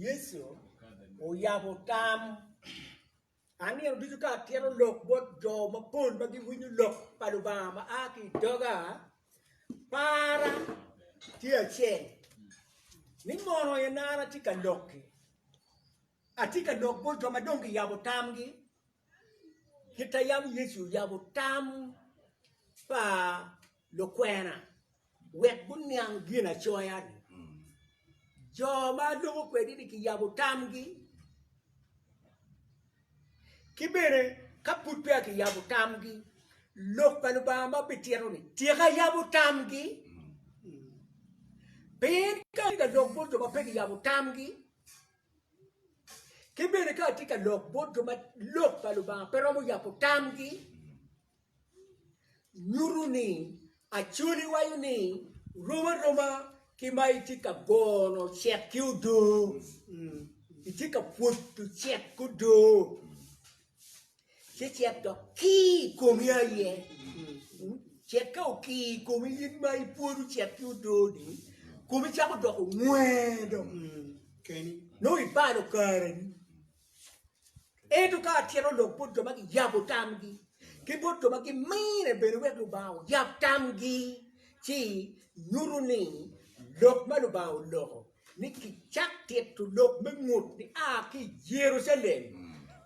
Yesu o yabo tam ani ang bisu ka tiro lok bot jo mapun bagi winyu lok palubama aki doga para tia chen ni mono yanara tika loki atika lok bot jo madongi yabo tam gi kita yam Yesu yabo tam pa lokwena wet bunyang gina choya jo ma dogo kwedi ki yabo tam gi kibere kaput pe ki yabo tam gi lok palubama petero ni tia yabo tam gi ben ka lok bot jo ma pe ki yabo tam gi kibere ka tika lok bot jo ma lok palubama pero mo yabo tam gi nyuruni achuli wayuni roma kimai tika bono check you do tika put to check ku do check do ki komia ye check o ki komi mai puru check you do ni komi chako do mwedo keni no ipano karen eduka tiero lo puto maki yabo tamgi ki puto maki mine beruetu bao yab tamgi chi nyuruni lok malubao loko niki chak tiet tu lok mengut ni aki Jerusalem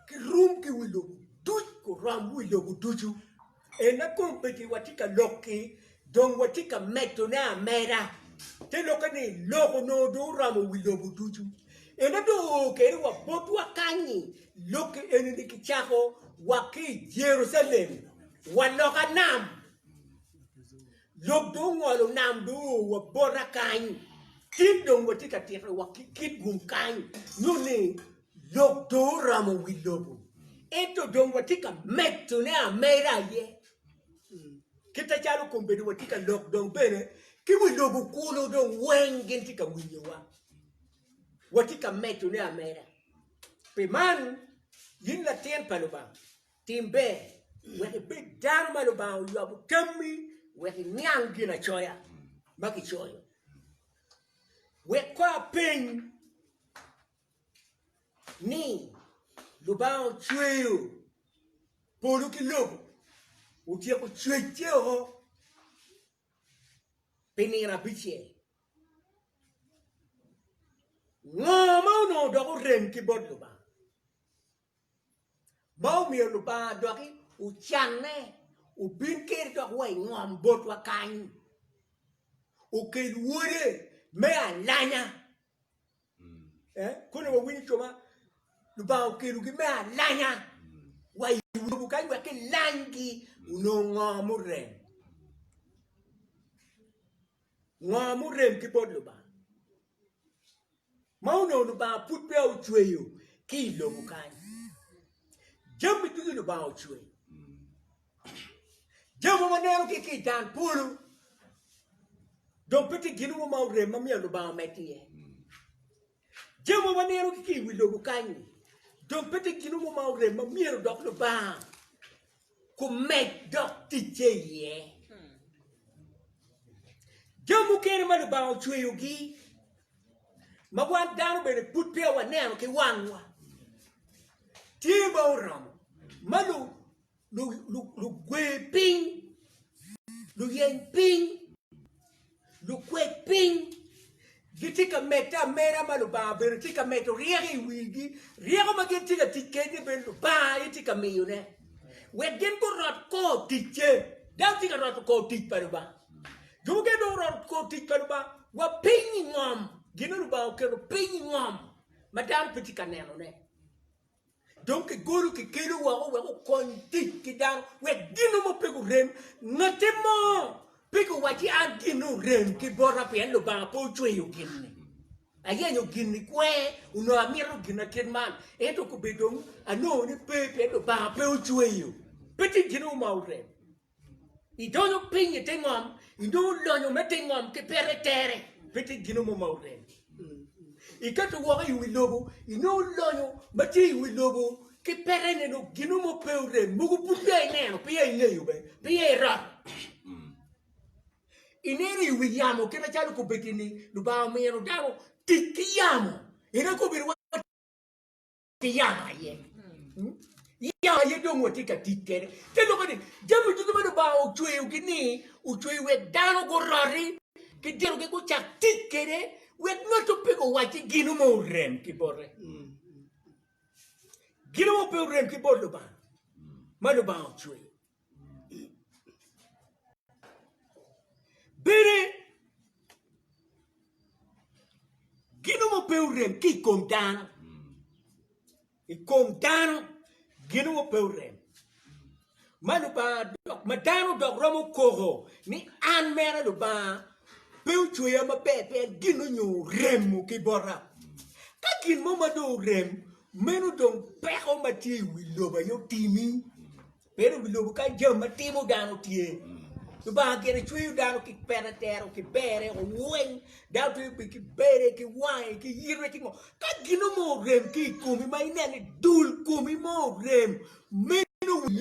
ki rum ki wilo duj ko ram wilo duju ena kompeti watika loki don watika meto na mera te lokani loko no do ram wilo duju ena do keri wa botu wakanyi loki eni niki chako waki Jerusalem waloka nam lok do ngolo nam do wa bora kanyi kid dong watika tira wa kid gum kanyi nuni lok do ramo wilobo eto dong watika meto ne amera ye kita chalo kumbedi watika lok dong bene ki wilobo kulo dong wengen tika winyewa watika meto ne amera pe man yin la tien paluba timbe weke big down maluba you abu kami weke nyangi na choya maki choyo we kwa ping ni lubao chuyo polu ki lobo utia ko chuyo penira biche ngoma no do rem ki bod luba bao mi luba do ki u channe u binker do way ngom bot wa kan u ke wure me alanya kuna wa wini choma lubao ke lugi me alanya wa yu kai wa ke langi uno ngomurem ki bod luba mauno luba put pe u chweyo ki lo bukai jambi tu luba u chweyo Jamu manero ki dan pulu. Don peti ginu mo maure mamia lo ba metie. Jamu manero ki wilo bukani. Don peti ginu mo maure mamia dok lo ba. Ku make dok tije ye. Jamu kere malu ba o chwe yugi. Magwan dano bene put pe wa nero ki wanwa. Tiba oram. Malu lu gwe ping lu yen ping lu kwe ping gitika meta mera malu ba ber tika meto riegi wigi riego magitika tikeni ben ba itika miyune we gen ko rot ko tike da tika rot ko tik paruba juge do rot ko tik paruba wa ping ngom ginu ba ko ping ngom madam pitika neno ne donc golu ki kelu wa konti ki dan we ginu mo pegu rem natemo pegu wati an ginu rem ki bora pe lo ba po chwe yo ginni aya yo ginni kwe uno amiro gina kenman eto ko bedong ano ni pe lo ba pe o chwe yo peti ginu ma rem I don't pinye tengom I don't lo metengom ke peretere peti ginu mo rem ikatu waka iwilobo ino lonyo mati iwilobo ke perene no ginu mo peure mugu putia ineno pia ineyo be pia ra ineri wiyamo ke na chalu kubetini lubao mero dawo tikiyamo ina ko bir wa ti ya ye dong wa ti ka ti kere te lo kadi jamu ju ma ba o chwe u kini u chwe we dano go rari ke dero ke ko chak ti kere we no to pe ko wa ti ginu mo rem ki borre ginu mo pe rem ki borre ba ma lo ba o chwe bere ginu mo pe rem ki kom dano e kom dano ginu mo pe rem manu ba madano dog romo koho ni an mera do ba peu chuya ma pepe ginu nyu rem ki borra ka gin mo ma do rem menu don peko ma ti wi loba yo timi pero wi loba ka jam ma timo dano tie do ba gere chuyu dano ki pera tero ki bere o wen da to ki bere ki wai ki yire ki mo ka ginu mo rem ki kumi mai ne dul kumi mo rem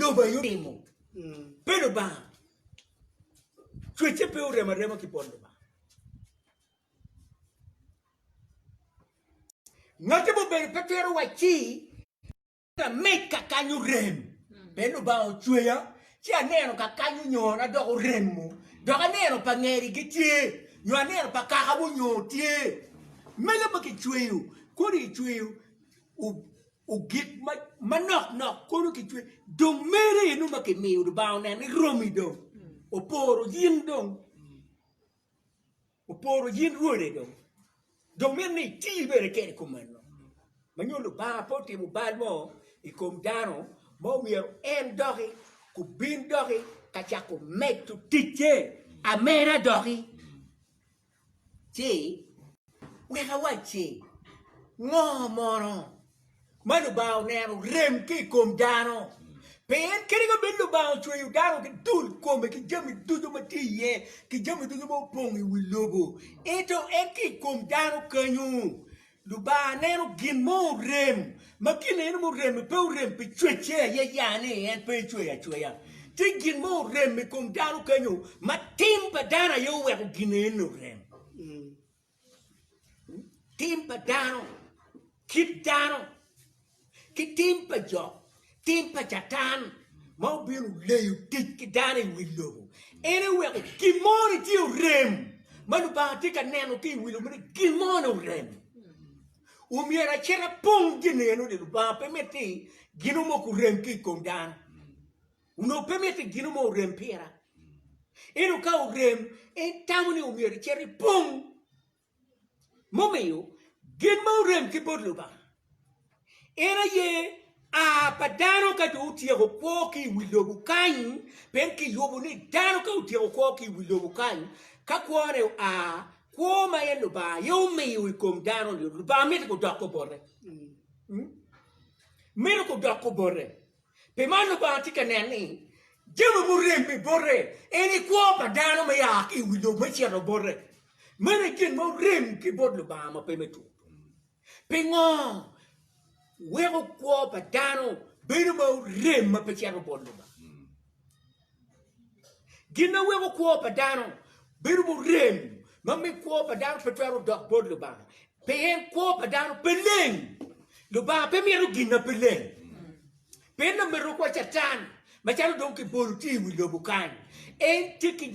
loba yo timo pero ba chueche pe rema ki pondo ba ngate bo be petero wa chi ta meka kanyu rem pero ba o chuya chi aneno ka kanyu nyona do remu do aneno pa ngeri gitie nyo aneno pa ka habu nyotie mega ba ki chuyu ko ri chuyu o git manok kono ki twe dong mere no make me o ba na ni romi do o poro yin dong o poro yin ruore dong me ni ti bere ke ko manno magnolo ba poti mo balmo e kom dano mo mier en dori ku bin dori ka cha ko met to tije a mera dori ti we ha wa ti ngo moro manu bao nero rem ki kom dano pen kiri ga belu bao chwe yu dano ki dul kom ki jami dudu mati ye ki jami dudu mo pongi wi lobo eto en ki kom dano kanyu lu ba nero gin mo rem makine mo rem pe rem pe chwe ye ya ne en pe chwe ya ti gin mo rem mi kom dano kanyu matim pa dana yo we gin no rem timpa dano kip dano ki timpa jo timpa jatan mau biru leyu tik ki dane willo anyway ki moni ti rem manu ba tika neno ki willo mani ki moni rem umiera chera pong gineno de ba permette gino mo ku rem ki kondan uno permette gino mo rem pera eno ka rem e tamuni umiera chera pong momeo gin mo rem ki bodlo ba era ye a padano ka tu ti ko poki willo bukan per ki yobo ni dano ka ti ko ki willo bukan ka kwore a ko ma yelo ba yo me yu kom dano ni ba me ko dokko borre me ko dokko borre pe mano ba ti kaneni jemo mo rembe borre eni ko padano me ya ki willo me ti ro borre me kin mo rem ki bodlo ba ma pe me tu pe ngo wego ko padano beno mo rem ma pe ti ro borre ba gina wego ko padano beno mo rem Mami ko padano petero dok bod lu ba. Pen ko padano peleng. Lu ba pe mi ru gina peleng. Pen na meru ko chatan. Machalo don ki bolti wi lu bukan. En tiki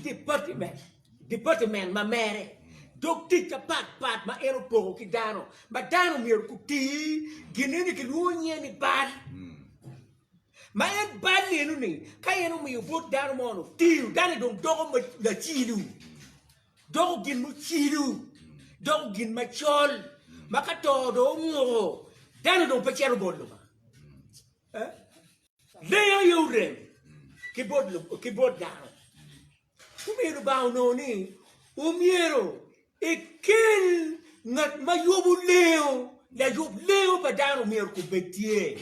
department ma mere. Dok tika pat ma ero po ki dano. Ma dano mi ru ti gineni ki ruonye ni bad. Ma en bad ni nu ni. Kayeno mi bot dano mono. Ti dano don dogo ma la chilu. Dogo gin mo chiru, dogo gin machol, makato do ngo, dano do pechero bodlo ba. Leya yure, ki bod dano. Umiero ba no ni, umiero, e ken ngat mayobu leo, la yob leo pa dano miero ku betie.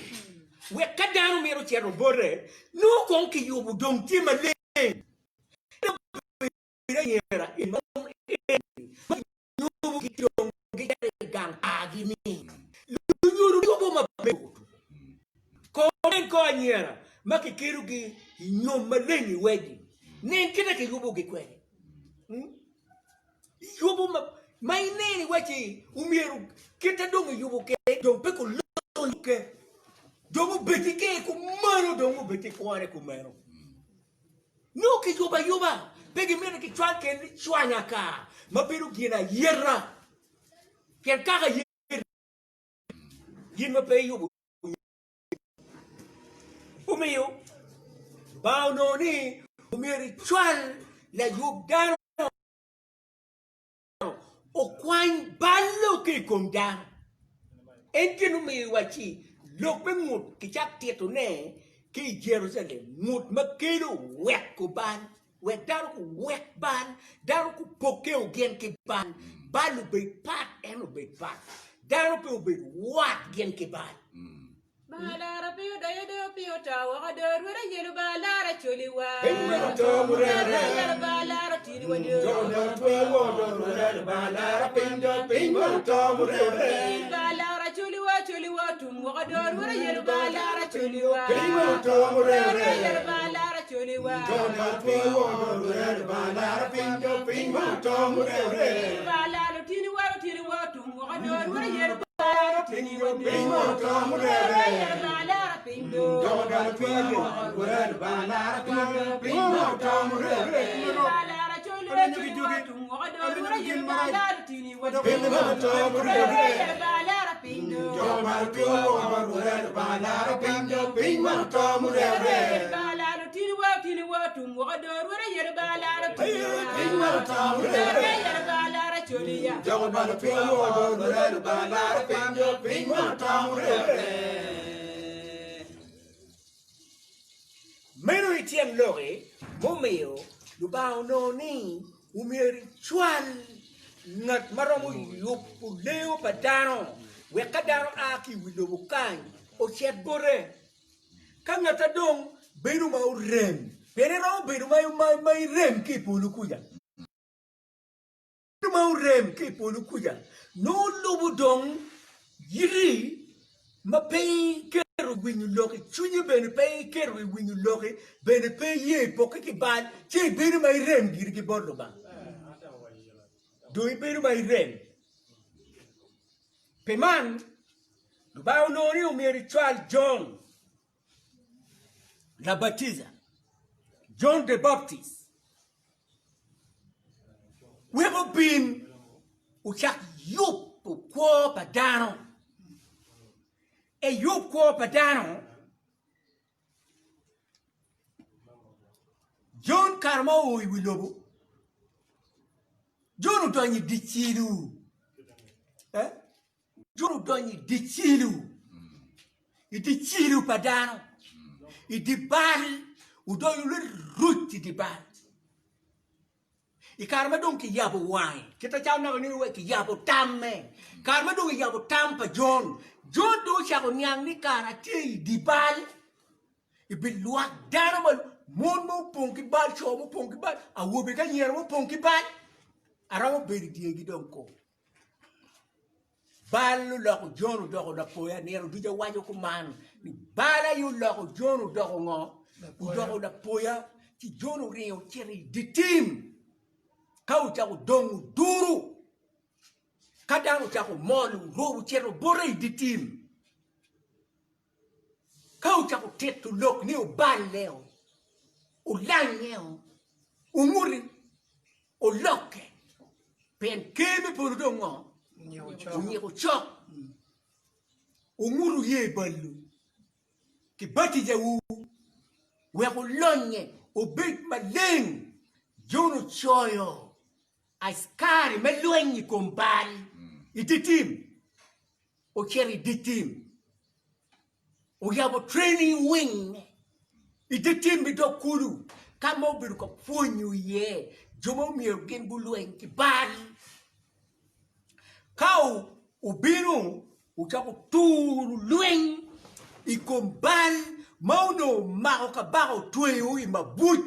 We ka dano miero chero bore, no kon ki yobu dong ti ma le. Era in gang agini lunyuru yobo mabe ko nyera makikiru gi nyoma lengi wedi nen kina ke yobo gi kweli yobo ma mai nini wachi umieru kita dongo yubo ke dong pe ko lo ke dongo beti ke ko mano dongo beti ko are ko mano no ke yoba pegi mena ke chwa ke chwanya ka mabiru gina yerra ken ka yer yin ma pe yubo umio bao no ni umieri chwal la yub dano o kwany ballo ke komdan enkenu me wachi lokbe mut ki chak tieto ne ki Jerusalem mut makelo wek ko ban wek daru ko wek ban daru ko pokeo gen ke ban balu be pat eno be pat daru pe be wat gen ke ban Balara pio da pio ta wa da wara yelu balara choli wa Pingwa to murere yelu balara tiri wa do da to wa do balara pingwa to murere balara choli wa tum wa da wara yelu balara choli wa pingwa to murere yelu balara choli wa da to wa do balara pingwa to murere balara tiri wa tum wa da wara yelu pingwa to murere balara pindo da to wa do balara pingwa to murere balara choli wa tum wa da wara yelu balara tiri wa do pingwa to murere balara pindo da to wa do balara pingwa to murere balara tiri wa tum wa da wara yelu balara pingwa to murere yelu balara choli ya Meno itiem lore, momeo, lubao no ni, umieri chwal, ngat maromo yupu leo padano, wekadaro aki wilobukany, o chet bore. Kangata dong, beru mau rem, penero beru mai rem ki pulu kuya. Mau rem ke polu kuya no lobu dong yiri ma pay keru winyu loki chunyu ben pay keru winyu loki ben pay ye poke ki ban che beru mai rem giri ki borlo ba do beru mai rem peman do ba no ri o meri chwal John la baptiza John the Baptist. We have been uchak yup kwa padano. E yup kwa padano. John Karma ui wilobo. John udonyi dichilu. John udonyi dichilu. Idichilu padano. Idibali udonyi ruti dibali. Ikarma dong ki yabo wine. Kita chao na ni we ki yabo tamme. Karma dong ki yabo tampa John. John do chao nyang ni karate di bal. Ibi luak dana mal mon mo ponki bal cho mo ponki bal. Awo be ka nyer mo ponki bal. Ara mo beri die dong ko. Bal lo ko John do ko da ko ya nero du ja wajo ko man. Ni bala yu lo ko John do ko ngo. U do ko da poya ki John rio cheri di team. Kau chako dongu duru. Kadang chako molu robu chero bore di team. Kau chako tetu lok ni o ban leo. O lang leo. O muri. O loke. Pen keme por dongo. O nyeko chok. O muru ye balu. Ki bati ja u. Weko lonye. O bit maleng. Jono choyo. Askari meluenyi kombali ititim o cheri ditim o yabo training wing ititim bidokulu kama obiruka fonyu ye jomo miyo gen buluen kibali kau ubiru uchako turu luen ikombali mauno mako kabao tuwe ui mabut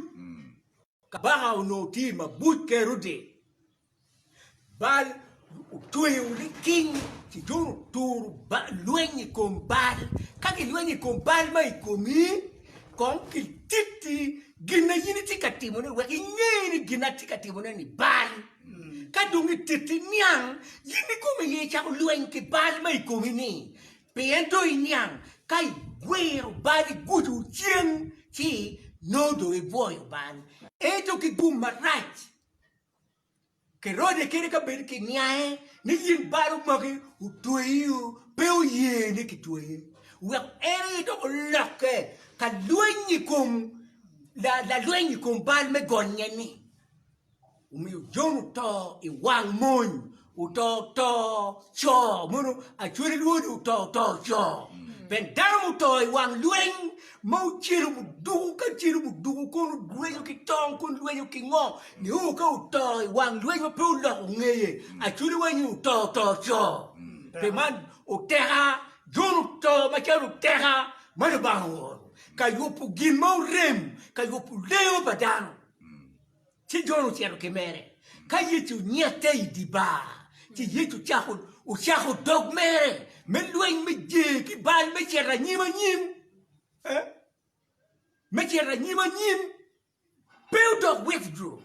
kabao no ti mabut kerude bal tuwe uli king si jono turu luenyi kombali kaki luenyi kombali ma ikomi konki titi gina yini tika timone waki nyeni gina tika timone ni bali kadungi titi niang yini kumi ye cha luen ki bal mai kumi ni piento niang kai guero bali gudu chien chi no do e boy ban eto ki gumma right ke rode kere ka ber ki niae ni yin baru magi utuiu peu ye ni ki tuie we ere to lokke ka luen ni kum la luen ni kum bal me gonye ni umi jonu to I wang mon uto to cho mono a churi luo to cho ben damu to I wang luen mau chiru du ka chiru du ko luo ki tong ko luo ki ngo ni u ko to I wang luo pe lo nge a churi wen to cho pe man o terra jonu to ma chiru terra ma ba ho ka yo pu gin mau rem ka yo pu leo badano ti giorno c'ero che mere kai tu niente di ba ti yetu chaho o chaho dog mere me luen me je ki bal me c'era nyima nyim me c'era nyima nyim peu dog withdraw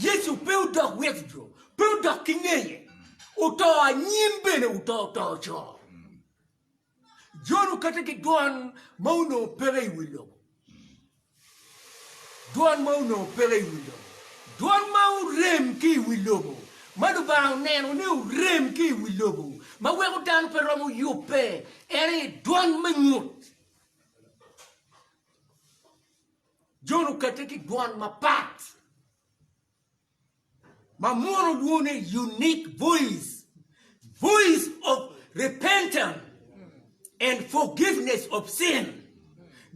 yesu peu dog withdraw peu dog kineye o to nyim bene o to cho giorno kata ki don mauno pere willo Duan mau no pele willow. Duan mau rem ki willow. Madu bang neno new rem ki willow. Ma wego dan peromo yupe. Ere duan menut. Jono kateki duan ma pat. Ma mono duone unique voice. Voice of repentance and forgiveness of sin.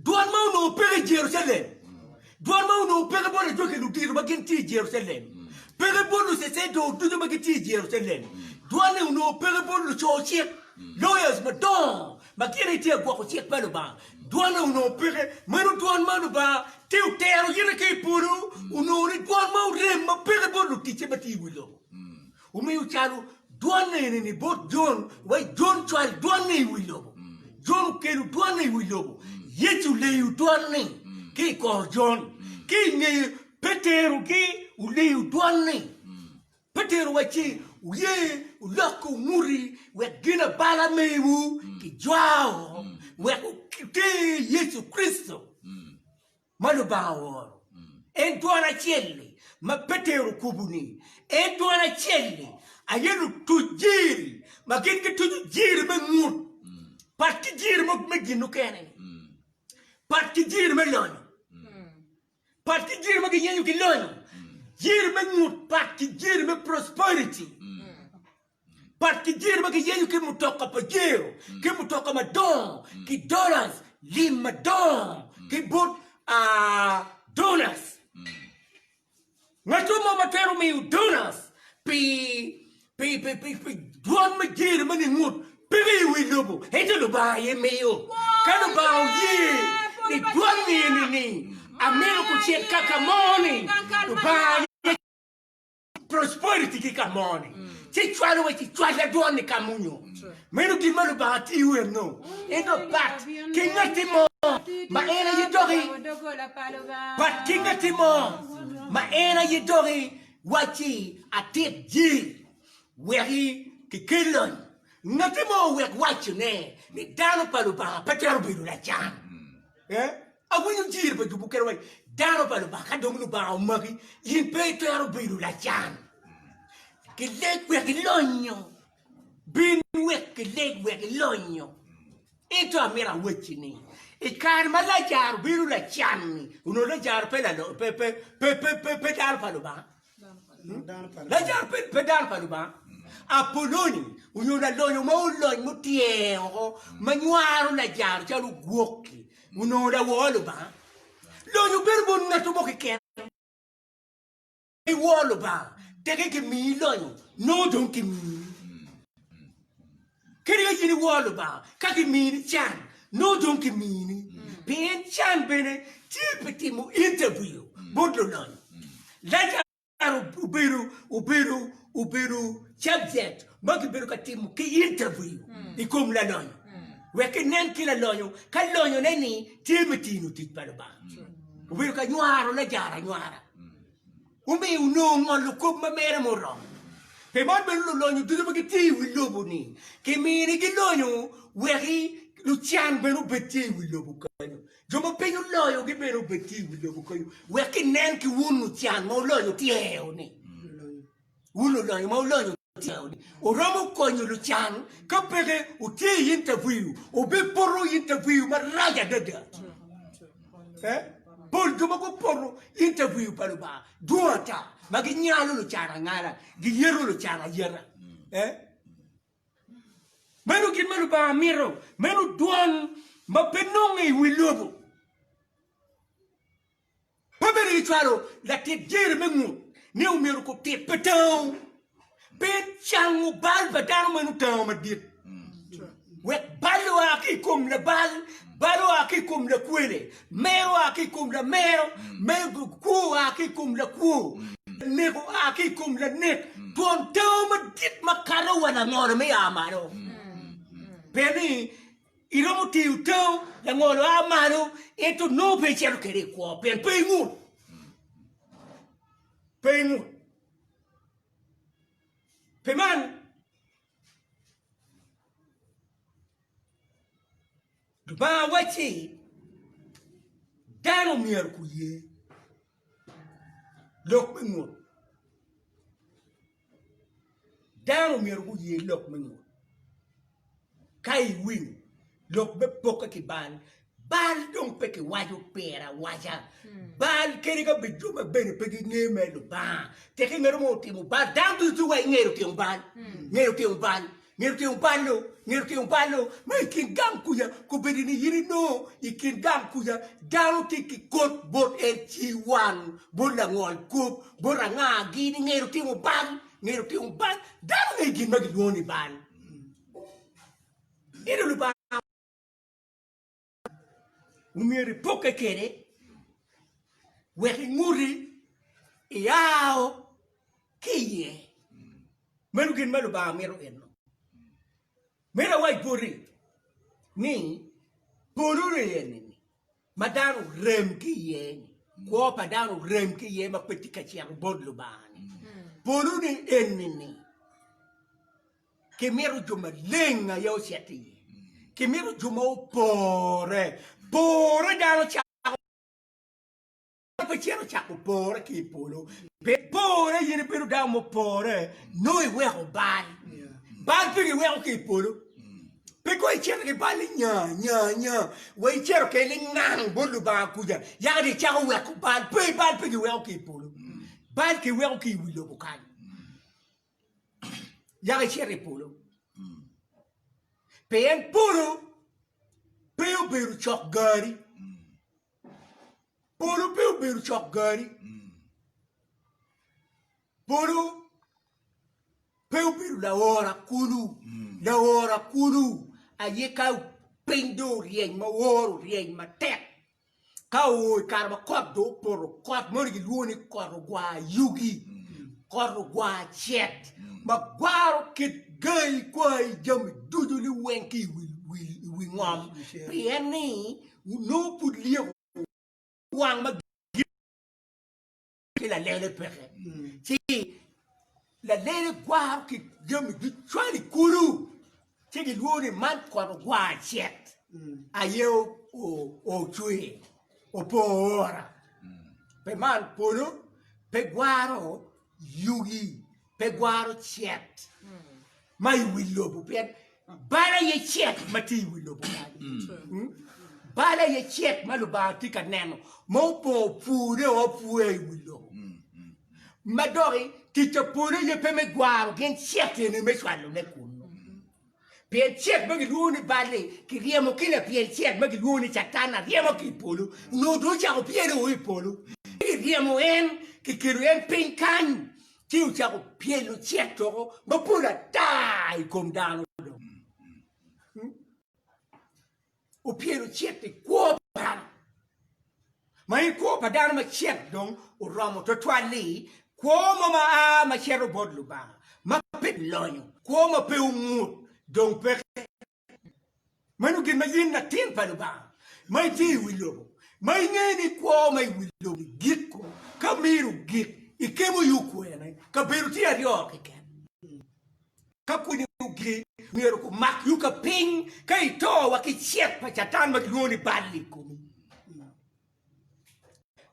Duan mau no pele Jerusalem. Duan mau no pere bono joke lutiro magenti Jerusalem. Pere bono se sento tudo magenti Jerusalem. Duan no pere bono choche. Lawyers madon. Makire tia gwa ko chek palo ba. Duan no pere mano duan mano ba. Teu tero yene ke puru. Uno ni duan mau rem ma pere bono tiche bati wilo. Umi uchalo duan ni bot John. Wai John chal duan ni wilo. John kelu duan ni wilo. Yetu leyu duan ni. Ki ko John ki ni Petero ki uli duani Petero wachi uye ulako muri we gina bala mewu ki jwao we ki Yesu Kristo malu bawo en duana chelle ma Petero kubuni en duana chelle ayelu tujiri ma kinke tujiri me ngut parti jiri mo me ginu kene parti jiri me lon Parti jir me genyu ki lono. Jir me ngut parti jir me prosperity. Parti jir me genyu ki mutoka pajero. Ki mutoka madon. Ki dollars. Lim madon. Ki but dollars. Ngato mo matero me dollars. Pi duan me jir me ngut. Piri wi lobo. Heto lo ba ye meyo. Kano ba o ye. Ni duan ni. Ameno kuchie kakamoni. Ba prosperity kikamoni. Ti chwalo we ti chwala duani kamunyo. Meno ki mano ba ti we no. Endo bat kingati mo. Ma era yidori. Bat kingati mo. Ma era yidori wachi atit ji. Weri kikilon. Ngati mo we wachi ne. Ni dano palu ba Petero biru la chan. Aguinho jir ba jubu kerway daro ba ba ka dong lu ba magi yin pe tero biru la chan ke leg we ke lonyo bin we ke leg we ke lonyo eto amira wechini e kar ma la jar biru la chan uno la jar pe la pe dar pa lu ba la jar pe dar pa lu ba Apoloni uno la lonyo mo lonyo mo tiero ma nyaro la jar cha lu guoki uno da wolo ba lo yu berbo na to boke ken e wolo ba tege ke mi lo no don ke mi kere ga yini wolo ba ka ke mi chan no don ke mi ni pen chan bene tipeti mo interview bodlo lo la ja uberu subject ba ke beru ka timu ke interview e kom la lo Weke nen kila lonyo, ka lonyo neni timetinu tit palo ba. Ubiru ka nyuaro na jara nyuara. me uno ngol ko ma mere mo rom pe man ben lo lonyo du ba ti wi lobo ni ke mi ni ki lonyo weri lu chan ben u beti wi lobo ko jo mo pe yo loyo ki ben u beti wi lobo ko we ki nen ki wunu chan mo lonyo ti e oni wunu lonyo mo lonyo ti e oni o romo ko nyu lu chan ka pere u ti interview o be poro interview ma raja dada Paul do ko poro interview paluba duata magi nyalo lo cara ngara gi yero lo cara yera menu kin menu ba miro menu duan ma penongi wilobo paberi chalo la te dire mengu ne o miro ko te petão pe changu bal badano menu tão ma dit we balu aqui como le bal balo aqui como le cuele meo aqui como le meo meo cu aqui como le cu nego aqui como le nek tuan toma dit makara wana ngora me amaro peni iromo tiu tão la ngora amaro eto no pensiero che re qua per pengu peman ba wachi dano mier ku ye lok mengo dano mier ku ye lok mengo kai win lok be poka ki bal dong pe ki waju pera waja bal keri ka bijo ma bene pe ki ngeme lo ba te ki ngero mo ti mo ba dan tu wa ngero ti bal ngero ti balo mai kin gam kuya ko bedi ni yiri no ikin gam kuya daru tiki kot bot en chi wan bola ngol kup bora nga gi ni ngero ti bal daru ngai gin magi woni bal ero lu ba umiri poke kere weki nguri iao kiye melu gin melu ba mero eno mera wai puri ni purure yeni madanu rem kiye ko padanu rem kiye ma petika chiang bodlu bani purure enni ke mero juma lenga yo siati ke mero juma pore dano cha pechero chaco pore ki polo pore yini pero damo pore noi wero bal pigi wero ki polo pe ko chero ke bal nya we chero ke lingang bolu ba kuja ya de chaco wero bal pigi wero ki polo bal ki wero ki wilo bokal ya de chero polo pe en polo peu chok gari polo peu chok gari polo peu la hora kulu aye ka pendo rien ma woro rien ma tek ka o karma kop do poro kop mori luoni koro gwa yugi koro gwa chet ma gwaro kit gai kwai jam duduli wenki we ngom pieni no put lieu wang ma la lele pere si la lele gwa ki jam du chwali kulu ti ki luoni man ko gwa chet ayo o chui o pora pe man polo pe guaro yugi pe guaro chet mai willobo pe bala ye chet mati willobo bala ye chet maluba tika neno mo po pure o pue willobo madori ti te pure ye pe me guaro gen chet ne me swalo ne kuno pe chet magi luoni bale ki riemo kila pe chet magi luoni chatana riemo ki polo no do cha o piede o polo ki riemo en ki kiru en pinkan ti u cha o pielo chet to ma pula dai kom dano o piero chet ko pa mai ko pa dano ma chet don o ramo to twali ko ma chero bodlu ba ma pe lonyo ko ma pe umut don pe manu gin ma yin na tin pa ba mai ti wilo mai ngeni ko mai wilo git ko kamiru git ikemo yuku ene ka beru ti ario ke ka kuni ugi mero ku mak yuka ping ka ito wa ki chet pa chatan ma ngoni badli ko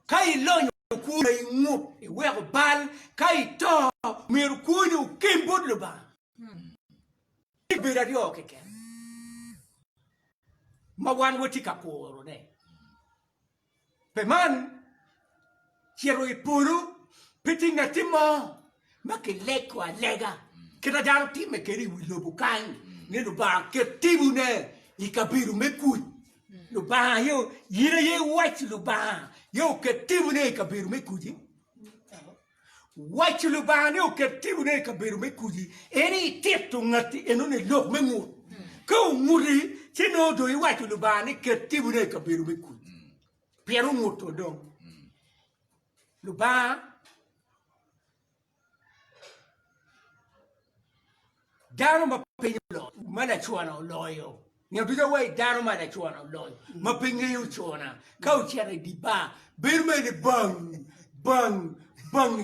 ka ilonyo ku na ingu e we ko bal ka ito mero ku ni kimbo lo ba beru ario ke ma wan woti ka poro ne pe man Quiero ir puro, piti na timo, ma che leko a lega, che da daro ti me keri lo bukan, ne lo ba che tibu ne, I kabiru me kui, lo ba yo, yire ye white lo ba, yo che tibu ne kabiru me kui, white lo ba yo che tibu ne kabiru me kui, eri tetto ngati e non è lo me mu, ko muri, che no do I white lo ba ne che tibu ne kabiru me kui, piero muto don. Luba Dano ma pegno mana chuana loyo. Nya tuja wai dano mana chuana loyo. Ma pegno chuana. Kau chere di ba. Birme de bang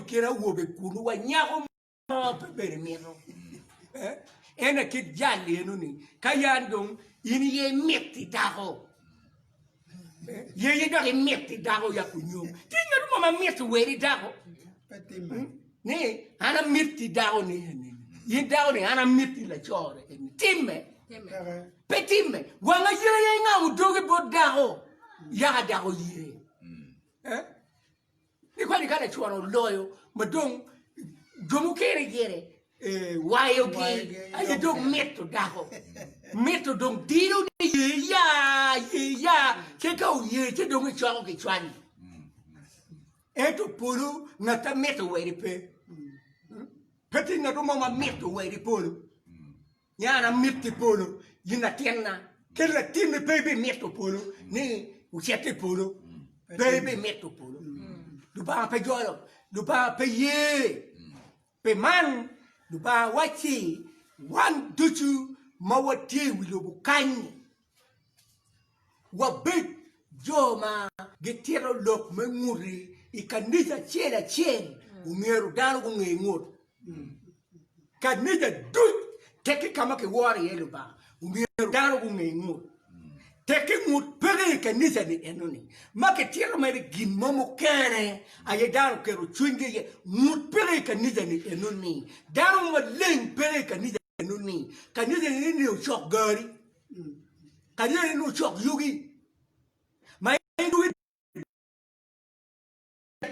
kira wobe kunu wa nyako ma pe mero. Ena kit jali enuni. Kayandong ini ye metti daho. Ye do metti daho ya kunyo. Tinga mama metti weri daho. Ne ana metti daho ne. Yin daho ne ana metti la chore. Timme. Petimme. Wanga yire nga udoge bo daho. Ya daho yire. Ni kwani kana chwana loyo. Madong jomu kere yere. Wayo ki. Ayo dong metto daho. Metto dong dino ne ye ya. Cheka u ye. Che dong chwana ke chwani. Eto puru ngata metto weri pe. Peti na do mama metto weri puru. Yana metti puru. Yina tienna. Kella timme baby metto puru. Ni usiete puru. Baby metto puru. Lupa pe jolo. Lupa pe ye. Pe man. Lupa wachi. Wan duchu. Mawati wilobu kanyi. Wabit. Joma. Getiro lok menguri. Ikanisa chela chen. Ungeru dano ungengur. Kanisa dut. Teki kama ke wari yelu ba. Ungeru dano ungengur. Teki ngut pere kanisa ni enoni. Make tiro mere gimomo kere. Aye dano kero chwinge ye. Ngut pere kanisa ni enoni. Dano maleng pere kanisa ni enoni. Kanisa ni ni uchok gari. Kanisa ni uchok yugi. Ma yugi.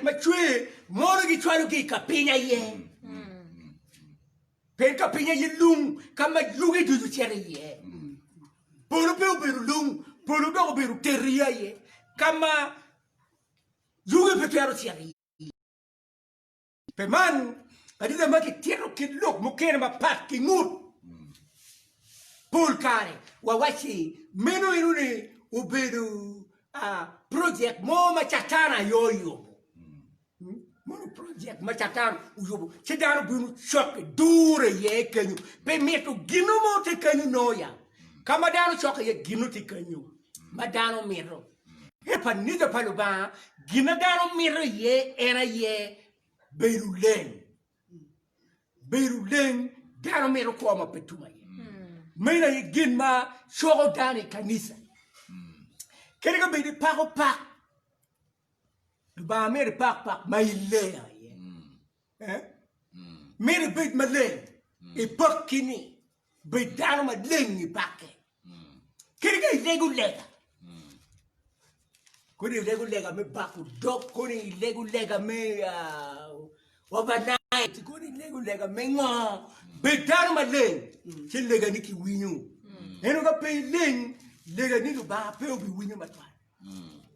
Ma chwe. Moro ki chwalu ki kapinya ye. Pen kapinya ye lung. Kama yugi dudu chere ye. Polo pe uberu lung. Polo pe uberu teria ye. Kama yugi pe piaro chere ye. Pe man. Adida maki tiro ki luk. Mukene ma pat ki ngut. Pol kare. Wawachi. Meno inuni uberu project mo machatana yoyo. Mono project machatana uyobo. Chedano bunu choke dure ye kenyu. Pe meto gino mo te kenyu noya. Kama dano choke ye gino te kenyu. Madano miro. Epa nida paluba. Gina dano miro ye era ye beruleng. Beruleng dano miro kwa mapetuma ye. Mena ye ginma shoro dani kanisa. Kereka bedi pako pak. Ba mere pak mailea ye. Mere bedi maleng. E pak kini. Bedano maleng ni pake. Kereka ilegu lega. Kuni ilegu lega me baku dok. Kuni ilegu lega me overnight. Kuni ilegu lega me ngo. Bedano maleng. Che lega niki winyu. Eno ka pe leng. Lega nilo ba pe obi winyu matwa.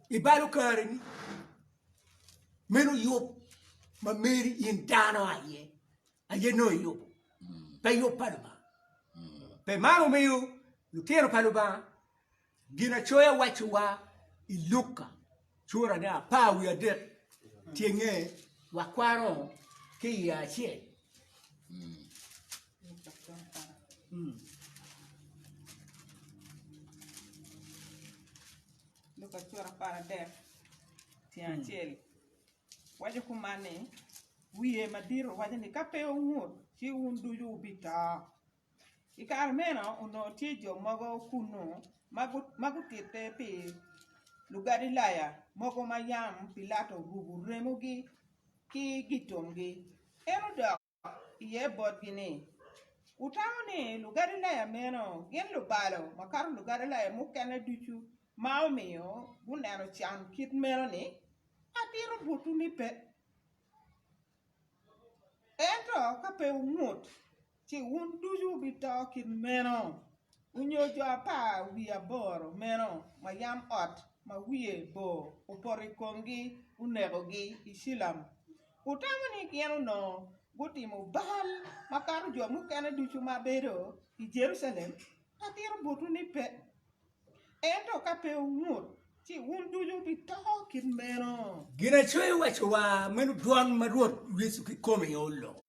Ibalu kare ni. Meno yop. Ma meri in dano aye. Aye no yop. Pe yop paluba. Pe mano meyo. Lutero paluba. Gina choya wachuwa. Iluka. Chura na pa wiadet. Tienge. Wakwaro. Ki ya che. Luka chura para def. Tian cheli. Waje kumane wiye madiro wajani kape ungut chi undu yu bita ikar meno uno tijo mogo kuno magu tite pi lugari laya mogo mayam pilato gugu remugi ki gitomgi eno dok iye bot gini utamoni lugari laya meno gen lubalo makar lugari laya mukene duchu maomio bunero chan kit meno ni atiro butu ni pe ento kape ungut chi unduju bito kit meno unyo jo apa wiya boro meno mayam ot ma wiye bo upori kongi unegogi isilam utamoni kienu no gutimo bal makaru jo mukene duchu mabedo i Jerusalem atiro butu ni pe ento kape ungut chi unduju bito kit meno gina chwe wa menu duan maruot Yesu ki kome yolo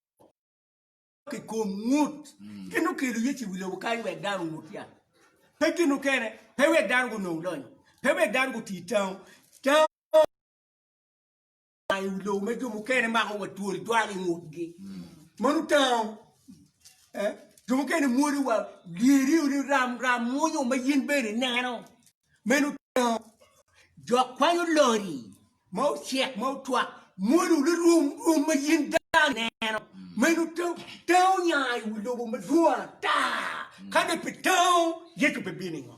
ki kom ngut kinu kilu yechi wilo kai we dan ngut ya pe kinu kene pe we dan go no lon pe we dan go titão ai wilo me jo mu kene ma ko tuori duan ngut gi manu tão jo mu kene muri wa liri ram munyo ma yin bere nano menu tão jo kwanyo lori mau check mau tua mulu rum ma yin dan nano menu tão nhai wilo bo ma duan ta kada pe tão yetu pe biningo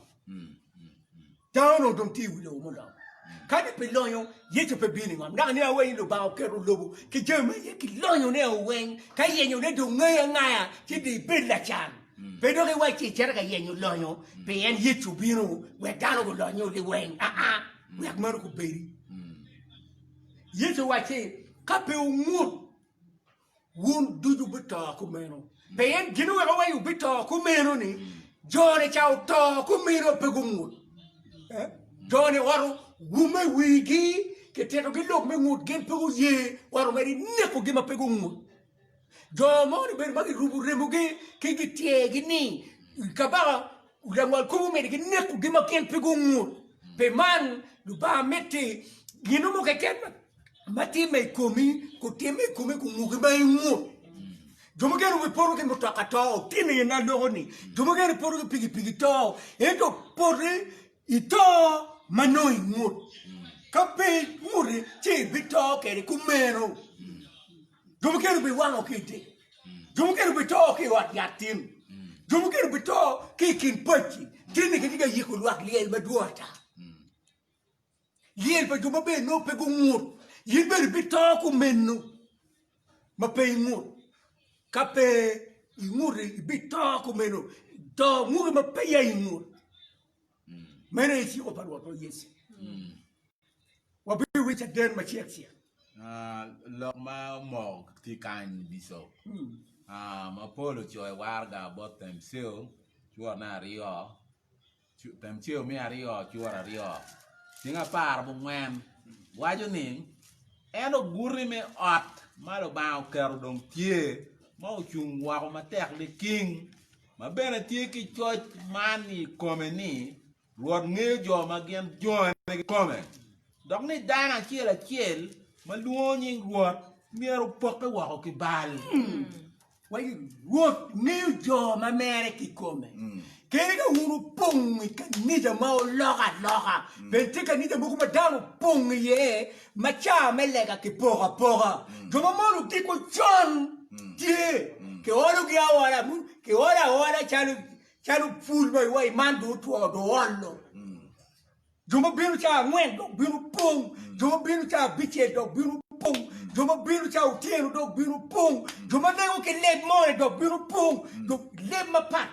tão no dom ti wilo mo la kada pe lonyo yetu pe biningo na ne awe lo ba ke ro lobo ke jema ye ki lonyo ne awe ka yenyo ne do ngaya ti di pe la chan pe do ke wa ti chera ka yenyo lonyo pe en yetu binu we dano go lonyo le wen we akmaro ko beri yetu wa ti ka pe umut wun duju bita ku meno ben ginu wa wa yu bita ku meno ni jone chao to ku meno pe gumut jone waru gume wigi ke teto gi lok me ngut gen pe ye waru meri ne ko gima pe gumut jo mo ni ben magi rubu remuge ke gi tie gi ni kabara ulangwal ku me gi ne ko gima ken pe gumut pe man lu ba meti ginu mo ke ken mati me komi ko teme komi ko mugiba ingu jomo gero we poro ke mutaka to tini na loni jomo gero poro ke pigi to eto pore ito manoi ngut kape muri che bito ke ku meno jomo gero be wano kite jomo gero bito ke wat yatim jomo gero bito ke kin pachi tini ke diga yiko lwak liel baduata liel ba jomo be no pe ngut yiberi bitoku menu mape ingur kape inguri bitoku menu do nguri mape ya ingur mene isi opan wato yesi wabi wicha den machiaksia lok ma mo ti kan biso ma polo choy warga botem seo chuana rio tem cheo mi ario chuara rio tinga par bu ngem waju ning eno guri me ot malo bao kero dong tie mau chung wa ma tek le king ma bene tie ki choch mani komeni ruot nge jo ma gen jo ne come dok ni dana chiel ma luonyi ruot miero poke wa ki bal wai ruot nge jo ma mere ki come kene ka huru pung ka nija mau loka bente ka nija buku madano pung ye macha melega ki pora jomo molu tiko chon tie ke oro ki awara mun ke ora chalu full boy wai mandu to do wallo jomo binu cha ngwen do binu pung jomo binu cha biche do binu pung jomo binu cha utienu do binu pung jomo nego ke led more do binu pung do led ma pat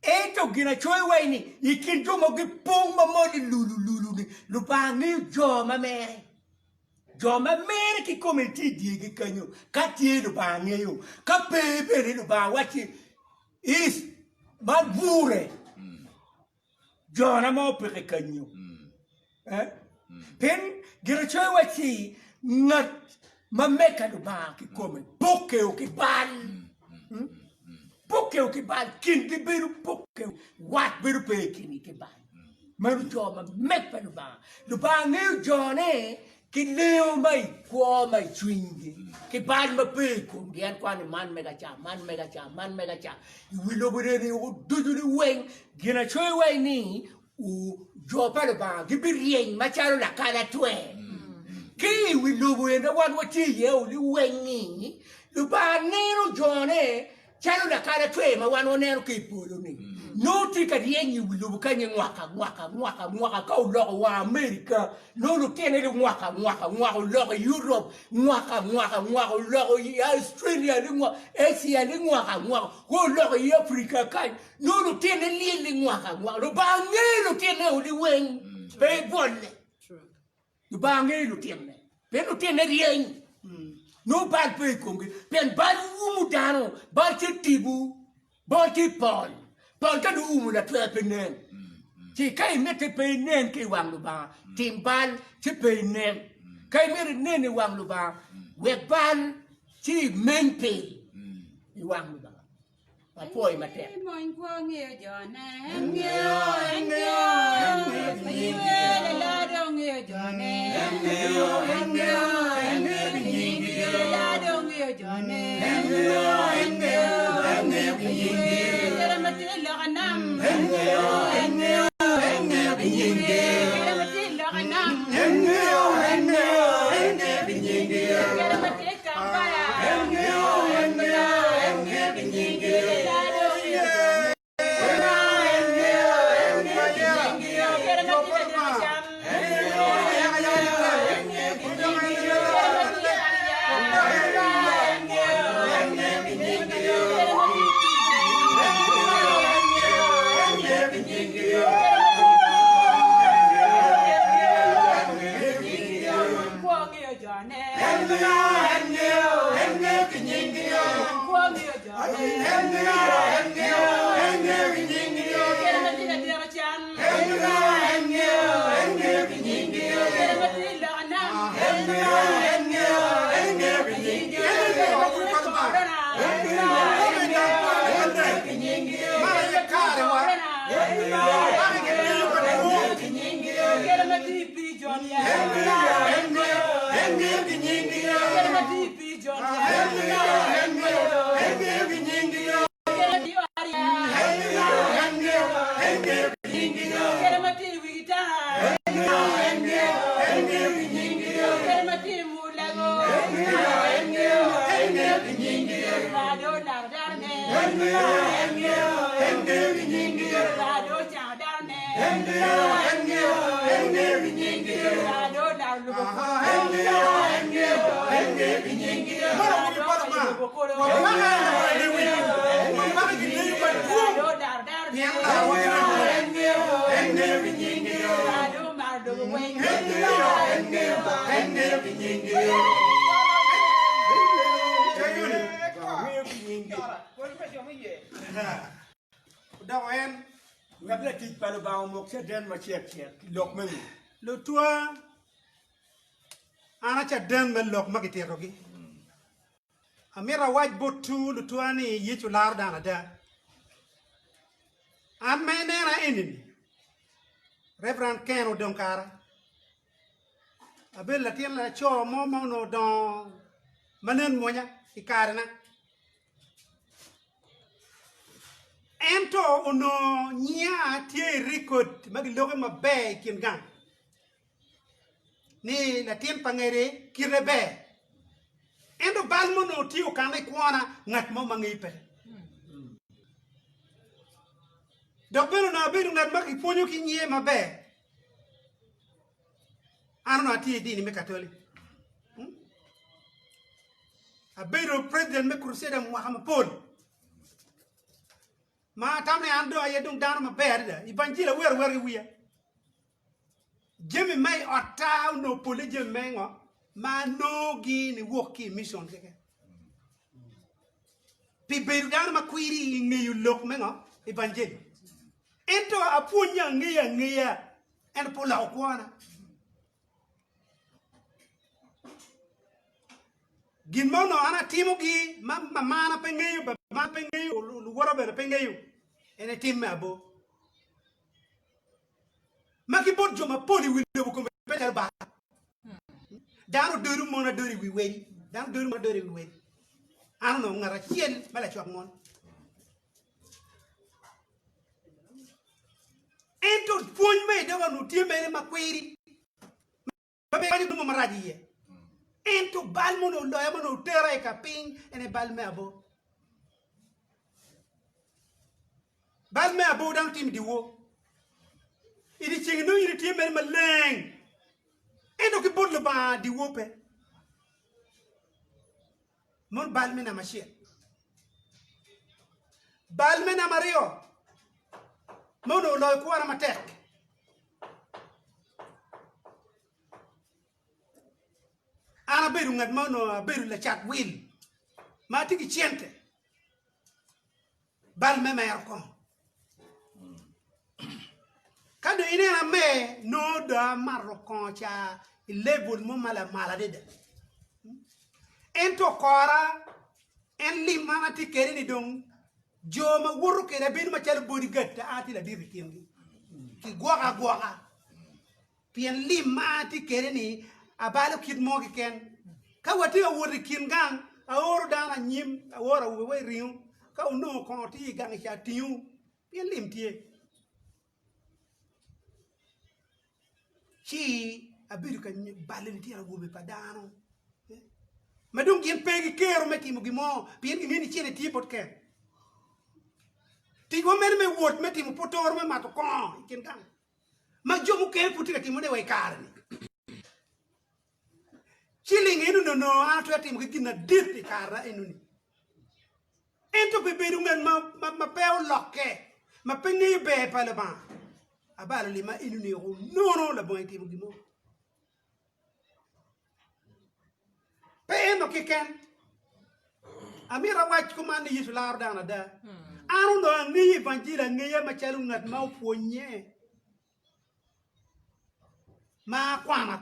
eto gina choy waini ikin jomo gi pong ma modi lulu ni lupangi jo ma mere ki komiti di gi kanyo ka ti lupangi yo ka pepe lu ba wachi is madure jo na mo pe kanyo pen gina choy wachi ngat ma meka lu ba ki come poke o ki bal poke o ke bal kin ke beru poke wat beru pe kin ke bal maru jo ma mek pa lu ba ne jo ne ki leo mai kwa mai swingi ki ban ma pe kum dian kwa ni man mega cha wi lo bure ni o du ni wen gina choi wai ni u jo pa ba gi bi rien ma cha la kala twe ki wi lo bure na wan wa ti ye o li wen ni lu ba ni ro jo ne cha la kala twe ma wan o ne ro ki pu lo ni no ti ka rien ni wi lo ka ni mwaka ka o lo wa America no lo tiene le mwaka o lo Europe mwaka o lo Australia le mwaka Asia le mwaka o lo Africa ka no lo tiene le mwaka lo ba nge lo tiene o li wen pe bonne lo ba nge lo tiene rien no ba pe kongi pen ba mu dano ba ti tibu ba ti Paul ka du la twa penen ti kai mete penen ke wang lu ba timbal ti penen kai mere nene wang lu ba we ban ti menpe i wang lu ba pa poi mate Moin kwa nge jone nge la do nge jone nge la do nge jone Dawen ngapla ti palo ba mo ke den ma che lok men lo tua ana cha den men lok ma gite rogi amira waj botu lo tua ni yichu lar dana da an menera enini Reverend Ken Odonkara abel la tien la cho mo no don manen monya ikarna ento ono nya tie record magiloge mabe kin gang ni la tien pangere kirebe endo balmo no tio kanai kwana ngat mo mangipe dokbelo na bedu ngat maki ponyo ki nye mabe arno ati dini me katoli abedo president me crusade Muhammad Paul ma tamne ando ayedung dano mabe da ibanjila wer wiya jemi mai otaw no pole jemengo ma nogi ni woki mission keke pi bedu dano makwiri ngeyu lok mengo ibanjila ento apunya ngeya en pola okwana ginmono ana timo gi mana pengeyo ma pengeyo lu wora be pengeyo ene timme abo maki bodjo ma poli windo ko be ba dano doru mona dori wi wedi dano doru mona dori wi wedi ano ngara chien bala chok mon ento pon me de wanu tie me makwiri babe ani dum maraji ye ento balmo no loya mo tera e kaping ene balme abo dan tim diwo idi chingno idi tie me maleng ento ke bodlo ba diwo pe mon balme na machia balme na mario mono loy ko ana matek ana beru ngat mono beru la chat wil ma tigi ciente bal me mer ko kado ine na me no da maroko cha level mo mala de ento kora en limana ti keri ni dong joma wuru ke na bin ma chal bodi gatta ati la dir kingi ki goga pien limma ti keri ni abalo kid mo ki ken ka wati o wuri kin gang a oru dana nyim a wora we riu ka uno ko ti gang cha tiu pien lim tie chi abiru ka balin ti agobe padano madung kin pegi kero meti mo gimo pien ki ni chene ti pot ken ti wo me wot meti mo potor me mato ko kin kan ma jomu ken puti ka ti mo ne way karni chilling inu no atu ati mo kina dit kara inu ni ento be beru ngan ma peo lokke ma pengi be pale ba abalo lima inu ni ro no la bon ti mo gimo pe eno kiken amira wach kuma ni yisu lar dana da anu no ngi banjira ngi ma chalu ngat ma ponye ma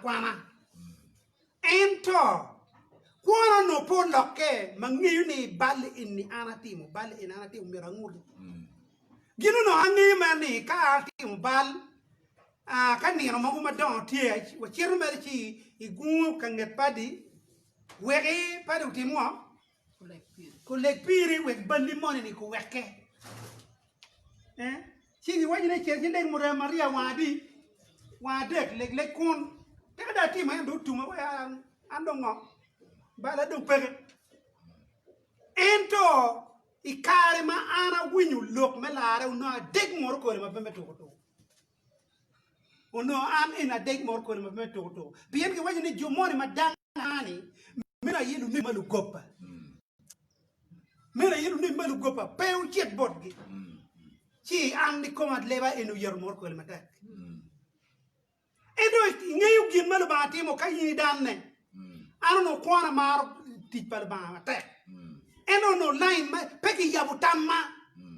kwana ento kwana no po lokke ma ngi ni bal inni anatimo mira ngul gino no angi ma ni ka timo bal ka ni no ma don tie wa chiru mer chi igu kanget padi wegi padi utimo ko lek piri wek bandi moni ni ko weke chi wajine cherji lek mura maria wadek lek kun da ti ma ndo tuma wa andongo bala do pege ento ikare ma ana winyu lok melare uno deg mor ko ma bembe to uno am ina deg mor ko ma bembe to bien ke wajine jomoni madangani mena yelu ni malu gopa peu jet bot gi chi andi komad leba enu yer mor ko ma tak edo ngayu gin malu ba timo kayi danne ano kwana mar tipal ba tek eno no line ma peki yabu tamma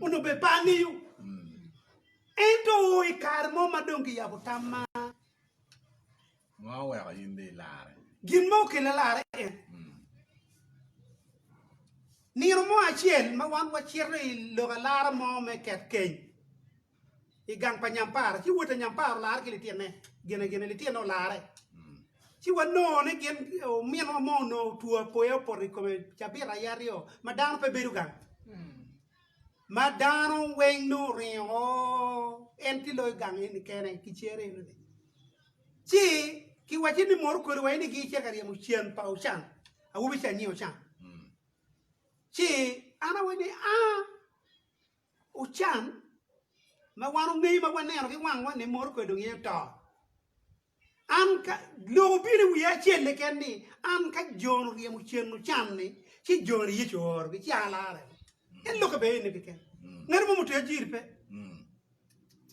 uno be paniyu ento ikar mo madongi yabu tamma ngwa wa yinde lare gin mo ke lare ni mo achiel ma wan wa chire lo lara mo me ket ken igang pa nyampar ci wuta nyampar lar ke litene gene litene lare ci wano ne gen mien mo no tuo poyo por come chabira yario madang pe berugan madano wen no rio enti lo gang ni kene ki chere no ci ki wachi ni mor ko wen ni ki chekari mu chien pa o chan a wubi chan ni o chan ci ana weni o chan ma wanu ngi ma wane no ki wang ne mor ko do ngi to am ka lo biri wi achele kenni am ka jono ri mu chenu channi ci jori yi chor bi chala en lo ko be ne ken ngar mo muto jir pe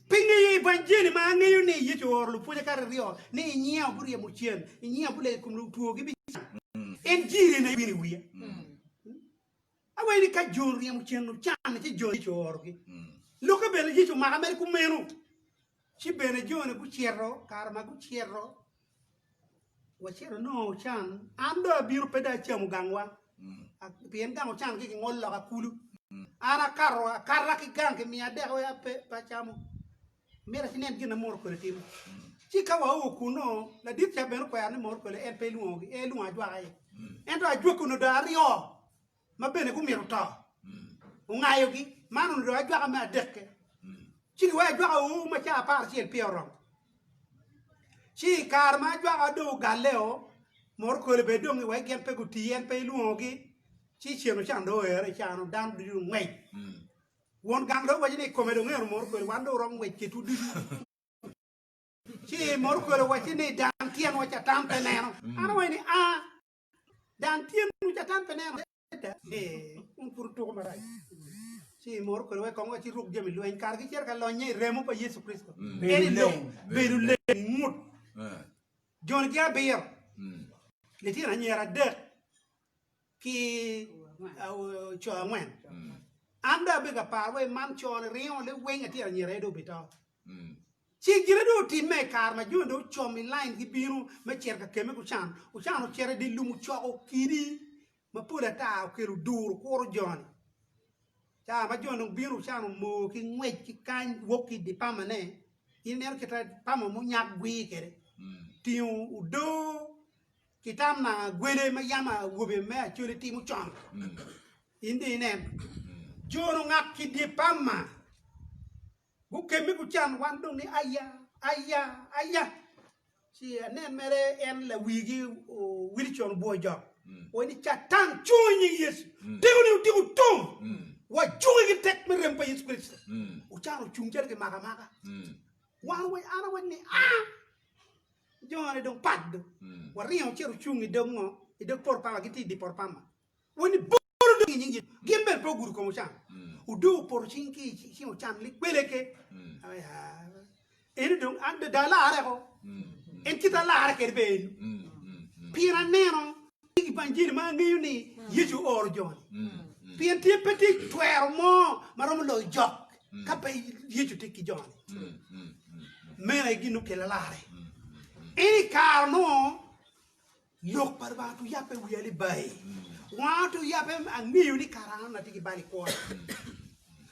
pingi banjeni ma ngi ni yi chor lu puje kar rio ni nyia buri mu chen nyia bule kum lu tuo gi bi en jiri ne biri wi awai ni ka jori mu chenu channi ci jori chor gi lo ko be le ji ma amer ku menu ci bene jone ku cierro karma ku cierro wa cierro no chan ando biru peda chamu gangwa bien gango chan ki ngol la kulu ana karra ki gang ki mi ade o ya pe pa chamu mera tinen gina mor ko tim ci ka wa o kuno la dit ya ben ko ya ni mor ko le en pe luongi e luwa jwa ai en to ajwa kuno da rio ma bene ku miru to ngayo gi manu do ajwa ma dekke ci wa ajwa o ma cha par ci el pioro ci kar ma ajwa do galeo mor ko le be dongi wa gen pe ku ti en pe luongi ci cheno chando ere chano dan du ngwei won gang do wajini komedo ngero mor ko wando rom we ke tudu ci mor ko wajini dan tien wacha tampe neno ana wani a dan tien wacha tampe neno un purto marai ci mor ko we ko wachi ruk jemi lo en kar gi cer ka lo nye remo pa Yesu Kristo beru le mut jon gi abier le tien anyera de ki au cho ngwen anda bega parwe man chon rion le wen ati anyere do bita ci gire do ti me kar ma jondo chomi line gi biru me cerka keme ku chan o chere di lumu cho kiri ma pula ta ke ru dur ko jon ta ma jondo biru chan mo ki ngwe ki kan woki di pamane iner ke ta pamo mu nyak gwi kere ti u do kitam na gwele ma yama wobe me achuri ti mu chon indi nem jono ngak ki di pamma bu kemi ku chan wando ni aya si nen mere en la wigi wilchon bo job woni chatan chuni yes digu tum wa jugi gi tek me rem pa Yesu Kristo o chano chungjer ke maga wan we ana woni jone dong pad wa rion cheru chungi dongo e de por pama giti di por pama woni boro do nyingi gembe po guru ko mo chan u do por chinki chi mo chan li kweleke aya ene dong ande dala are ko en kita la are ke be pira neno igi banjiri ma ngi ni yeju or jone pien ti petit tuer mo marom lo jok ka pe yeju te ki jone mena igi no ke la are ini karno yok parvatu yape wiyali bay watu yape angiyu ni karana na tiki bali kwa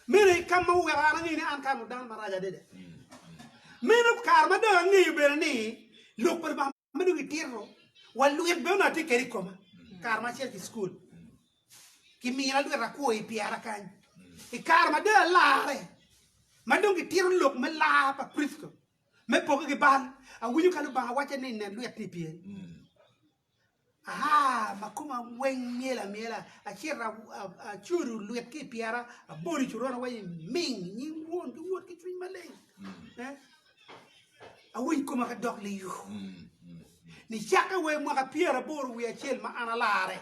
mene kama uwe karana ngini an kanu dan maraja dede mene karma da angiyu berani yok parvatu menu gitirro walu yet bena tiki erikoma karma cher ki school ki mira lu rakuo ipiara kan karma da lare madong gitirro lok me la pa Kristo me poke ke ban a wuyu kalu ba wacha ne ne lu yati pie aha makuma wen miela a chira a churu lu yati piara a bori churona way ming ni won ki twin male a wuyu kuma ka dog le yu ni chaka we mo ka piara bor wi a chel ma analare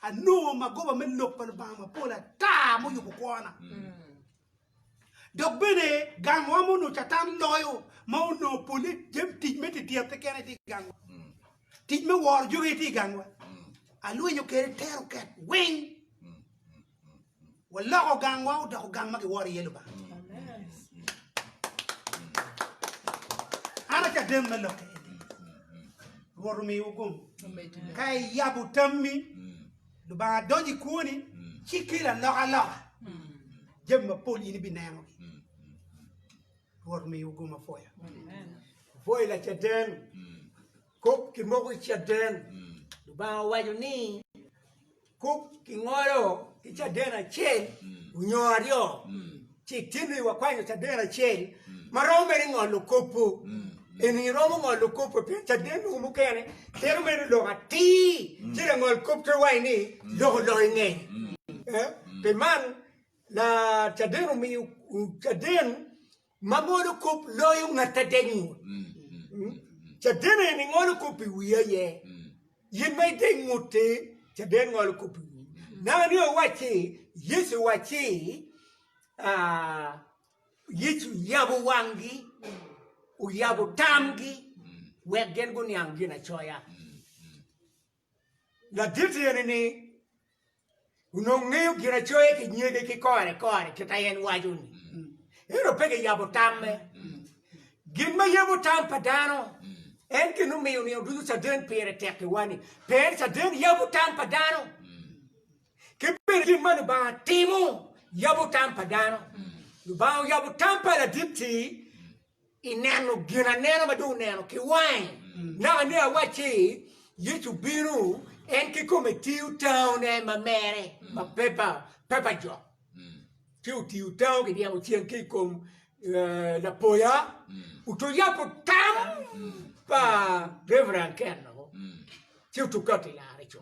a no ma goba me lokal ba ma pola ta mo yu ko kona dok bene gang wamo no chatan loyo mau no poli jem tij me ti tiap te kene ti gang tij me wor joge ti gang wa alu yo kere tero ket wing wala ko gang wa da ko gang ma ki wor yelo ba ana ka dem me loke wor mi ugum kai yabu tammi du ba doji kuni chikila loka jem ma poli ni binamo mi uguma foya foi la chaden kop ki mogo chaden ba wajo ni kop ki ngoro ki chaden a chen unyorio chi tini wa kwanyo chaden a chen marome ni ngolo kopo eni romo ngolo kopo pe chaden umu kene kero me lo ati chira ngol kopto wa ni lo nge pe man la chaden mi chaden mamono kup loyo ngata dengu chadene ni ngolo kupi wiye yin mai dengu te chaden ngolo kupi na ni wachi Yesu wachi Yesu yabu wangi u yabu tamgi wegen gun yangi na choya la dite ni unongeo gira choya ki nyege ki kore kitayen wajuni ero pege yabo tamme gimma yabo tam padano en ke no me uni odu sa den pere teke wani per sa den yabo tam padano ke per gimma ba timo yabo tam padano lu bao ya bu tampa la dipti ineno gina neno madu neno ki wine na ne awachi yitu binu en ki kometiu town e mamere ma pepa jo tiu town ki diamo chien ki kom la poya utoya po tam pa Reverend Kenno tiu tu koti la recho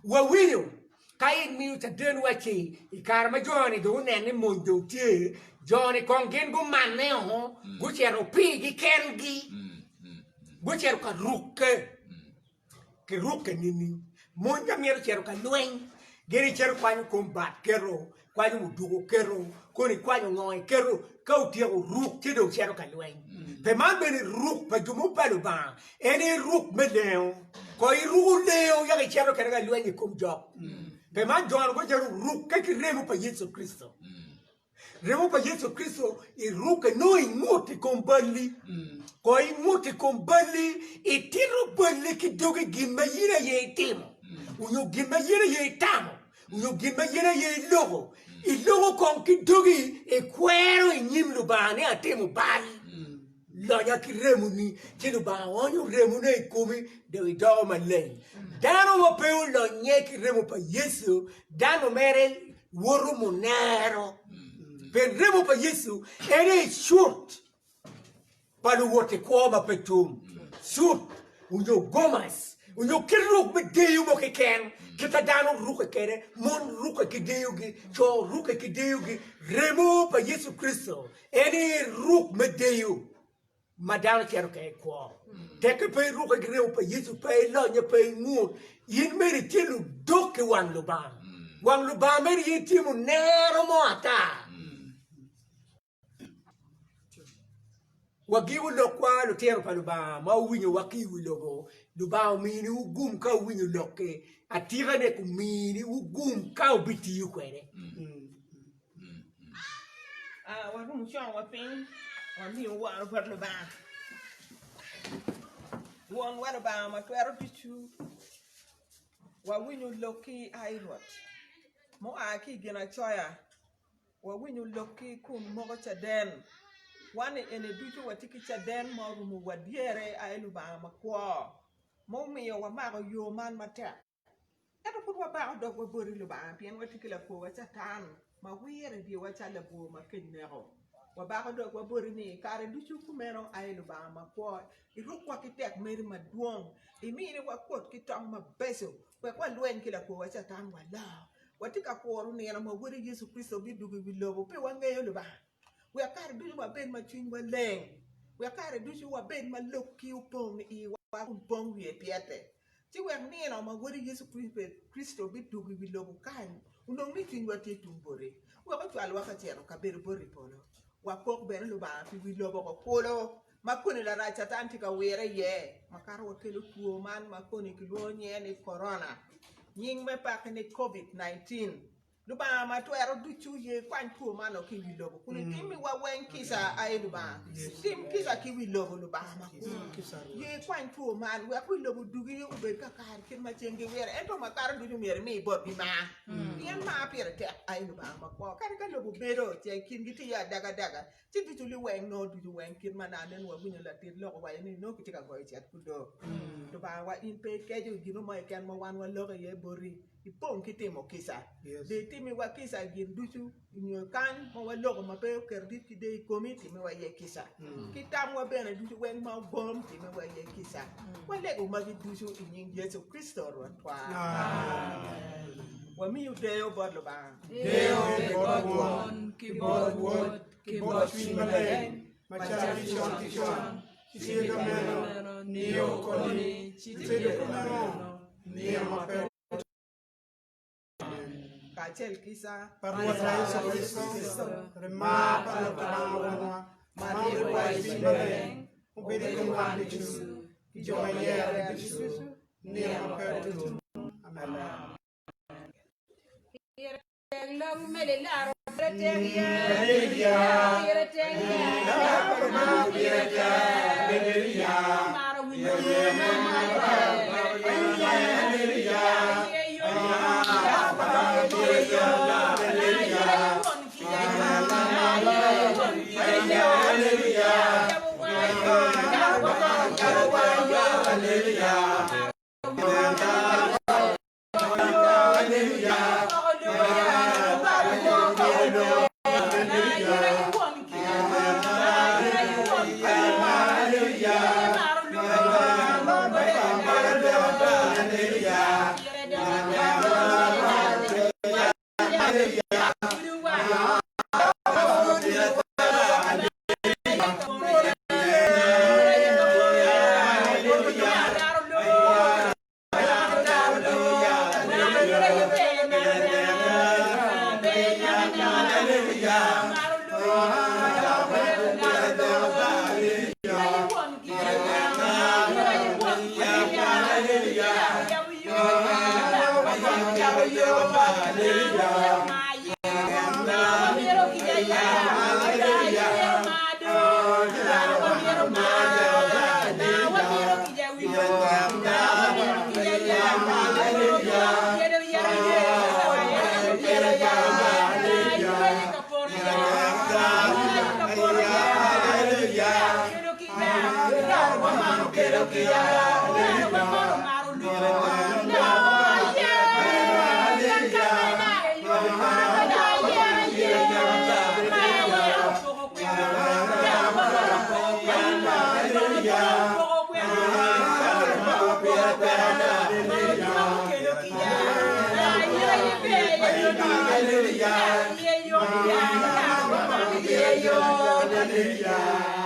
wa wiyo kai mi ta den wachi ikarma joni do nene mondo ti joni kongen go manne ho go chero pigi kengi go chero ka rukke ke rukke nini monja miero chero ka luen geri chero kwanyu combat kero kwanyu dugo kero koni kwanyu ngoi kero ka utiego ruk ti do chero ka luen pe man bene ruk pa jumu palo ba ene ruk medeo ko i rugu leo ya ke chero ka luen kom job pe man John go chero ruk ka ki remo pa Yesu Kristo remo pa Yesu Kristo i ruk no imuti con balli ko imuti con balli e tiro balli ki doge gimayira ye temo unyo gimayira ye tamo unyo gimayira ye logo i logo con ki doge e quero in nyimlu bane a temo bali lo ya ki remo ni chelo ba onyo remo ne komi de we do ma lei dano mo pe lo nye ki remo pa Yesu dano mere woro monero per remo pa Yesu ere short palu wote kwa petum short unyo gomas unyo kiruk bedeyu mo ke ken kita dano ruke kere mon ruke ki deyugi cho ruke ki deyugi remo pa Yesu Kristo ene ruk medeyu madano kero ke kwa teke pe ruke ki remo pa Yesu pe lo nya pe ngut yin meri tilu doke wang luba meri yitimu nero mo ata wagiwu lokwa lo tero pa luba ma winyo wakiwu logo luba mini ugum ka winyo loke atira ne ku mini ugum ka ubiti yukwere wa rum chong wa pin wa mi wa par le ba won wa ba ma twero pichu wa winyo loki airot mo aki gina choya wa winyo loki kun mo cha den wane ene duju watiki cha den mo rumu wadiere ailu ba makwa mo mi wa ma yo man mata eto put wa ba do go bori lu ba pien watiki la ko wa cha tan ma wiere di wa cha la bo ma kenero wa ba do go bori ni kare duju ku mero ailu ba makwa i ru kwa kitek meri maduong i mi ni wa kot kitong ma beso kwa luen kila ko wa cha tan wala watika ko ru ni na mo wori Yesu Kristo bi dugu bi lobo pe wa ngeyo lu ba we are carried do what ben machine well leng. We are carried do what ben my look you pong e pong we piate. See we are near on my word is Christo bit to be low kind. We don't meeting what it to bore. We are about to allow a chero cabero bori polo. What pork ben luba we love of polo. Macuni la right atlantica wear a year. Macaro kilo poor man Maconi Kilonia and corona. Ying me back in the COVID-19. Luba ma twero duchu ye kwan pu mano ki wi lobo kuni timi wa wen kisa ai luba tim kisa ki wi lobo luba ma ye kwan pu man wa ku lobo dugi u be ka kar kin ma chenge were ento ma kar du mer mi bot bi ma yen ma pere te ai luba ma ko kar ka lobo bero che kin giti ya daga ti du li wen no du wen kin ma na den wa bu la tir lo wa ni no ki ka go chat ku do luba wa in pe ke ju gino ma ken ma wan wa lo ye bori ipong kitemo kisa de timi wa kisa gin duchu nyo kan mo wa logo ma pe kerdi ki de komiti me wa ye kisa kitam wa bene duchu wen ma bom ti me wa ye kisa wa lego ma gi duchu in Yesu Kristo ro twa wa mi udeo bodlo ba Deo be godwon ki bodwon ki bodwin maleng machari shon chitiga meno niyo koni chitiga meno niyo mape Kachel kisa Parwa tayo sa Kristo, rema palapalawan, mari wa isimbaleng, ubiri kong wani Jesu, ijomayera Jesu, niya mapertu. Amen. Long mele la retegia Retegia, Hallelujah. Hallelujah.